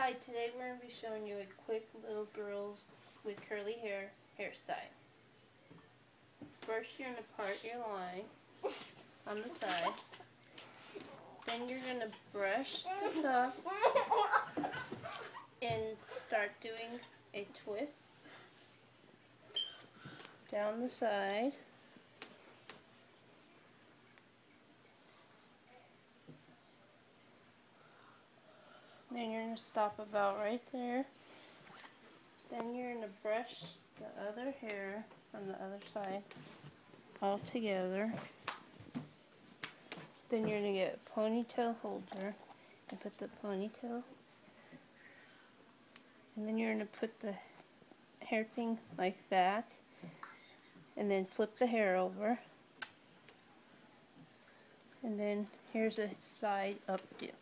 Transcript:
Hi, today we're going to be showing you a quick little girls with curly hair hairstyle. First you're going to part your line on the side. Then you're going to brush the top and start doing a twist down the side. Then you're going to stop about right there. Then you're going to brush the other hair on the other side all together. Then you're going to get a ponytail holder and put the ponytail. And then you're going to put the hair thing like that. And then flip the hair over. And then here's a side up dip.